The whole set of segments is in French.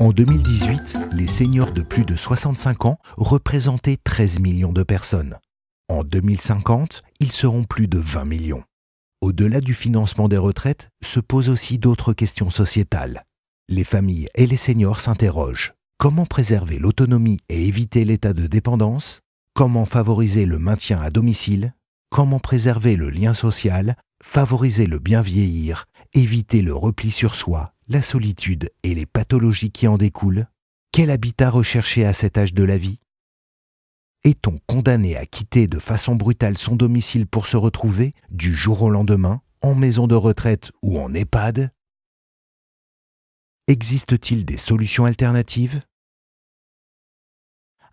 En 2018, les seniors de plus de 65 ans représentaient 13 millions de personnes. En 2050, ils seront plus de 20 millions. Au-delà du financement des retraites, se posent aussi d'autres questions sociétales. Les familles et les seniors s'interrogent. Comment préserver l'autonomie et éviter l'état de dépendance? Comment favoriser le maintien à domicile? Comment préserver le lien social? Favoriser le bien vieillir? Éviter le repli sur soi, la solitude et les pathologies qui en découlent? Quel habitat rechercher à cet âge de la vie? Est-on condamné à quitter de façon brutale son domicile pour se retrouver, du jour au lendemain, en maison de retraite ou en EHPAD? Existe-t-il des solutions alternatives?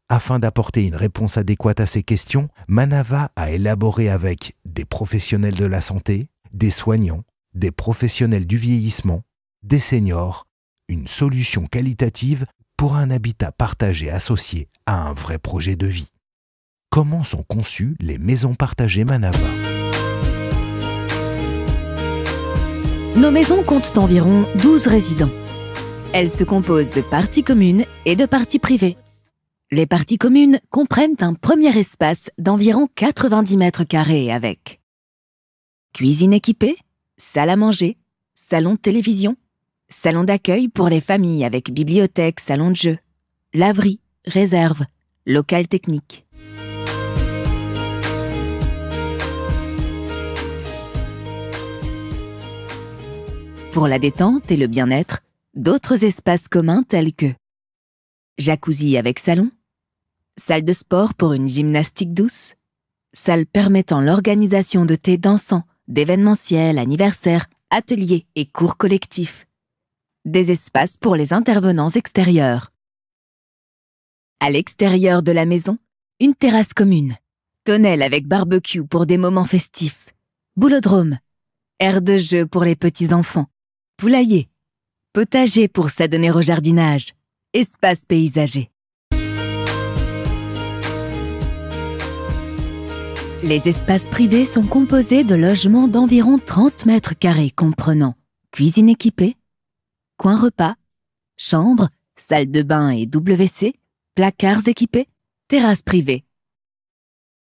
Afin d'apporter une réponse adéquate à ces questions, Manava a élaboré avec des professionnels de la santé, des soignants, des professionnels du vieillissement, des seniors, une solution qualitative pour un habitat partagé associé à un vrai projet de vie. Comment sont conçues les maisons partagées Manava? Nos maisons comptent environ 12 résidents. Elles se composent de parties communes et de parties privées. Les parties communes comprennent un premier espace d'environ 90 mètres carrés avec cuisine équipée, salle à manger, salon de télévision, salon d'accueil pour les familles avec bibliothèque, salon de jeu, laverie, réserve, local technique. Pour la détente et le bien-être, d'autres espaces communs tels que jacuzzi avec salon, salle de sport pour une gymnastique douce, salle permettant l'organisation de thé dansant, d'événementiels, anniversaires, ateliers et cours collectifs, des espaces pour les intervenants extérieurs. À l'extérieur de la maison, une terrasse commune, tonnelle avec barbecue pour des moments festifs, boulodrome, aire de jeu pour les petits-enfants, poulailler, potager pour s'adonner au jardinage, espace paysager. Les espaces privés sont composés de logements d'environ 30 mètres carrés comprenant cuisine équipée, coin repas, chambre, salle de bain et WC, placards équipés, terrasse privée.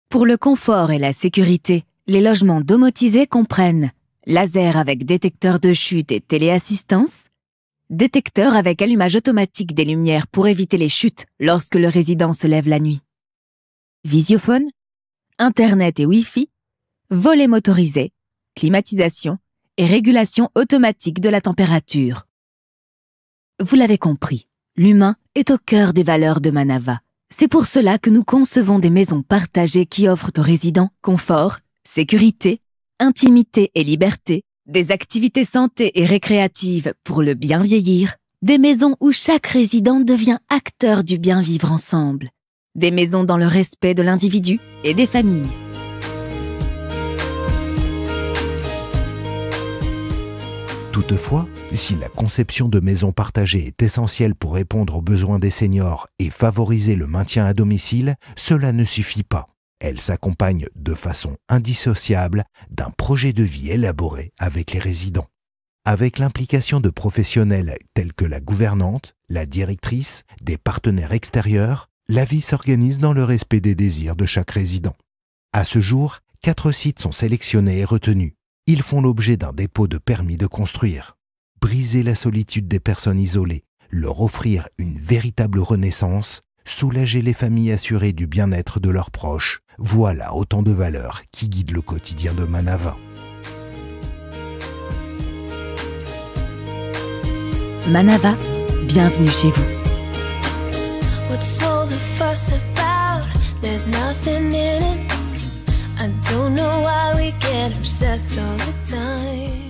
Pour le confort et la sécurité, les logements domotisés comprennent laser avec détecteur de chute et téléassistance, détecteur avec allumage automatique des lumières pour éviter les chutes lorsque le résident se lève la nuit, visiophone, Internet et Wi-Fi, volets motorisés, climatisation et régulation automatique de la température. Vous l'avez compris, l'humain est au cœur des valeurs de Manava. C'est pour cela que nous concevons des maisons partagées qui offrent aux résidents confort, sécurité, intimité et liberté, des activités santé et récréatives pour le bien vieillir, des maisons où chaque résident devient acteur du bien vivre ensemble, des maisons dans le respect de l'individu et des familles. Toutefois, si la conception de maisons partagées est essentielle pour répondre aux besoins des seniors et favoriser le maintien à domicile, cela ne suffit pas. Elle s'accompagne de façon indissociable d'un projet de vie élaboré avec les résidents. Avec l'implication de professionnels tels que la gouvernante, la directrice, des partenaires extérieurs, la vie s'organise dans le respect des désirs de chaque résident. À ce jour, 4 sites sont sélectionnés et retenus. Ils font l'objet d'un dépôt de permis de construire. Briser la solitude des personnes isolées, leur offrir une véritable renaissance, soulager les familles assurées du bien-être de leurs proches, voilà autant de valeurs qui guident le quotidien de Manava. Manava, bienvenue chez vous. What's all the fuss about? There's nothing in it. I don't know why we get obsessed all the time.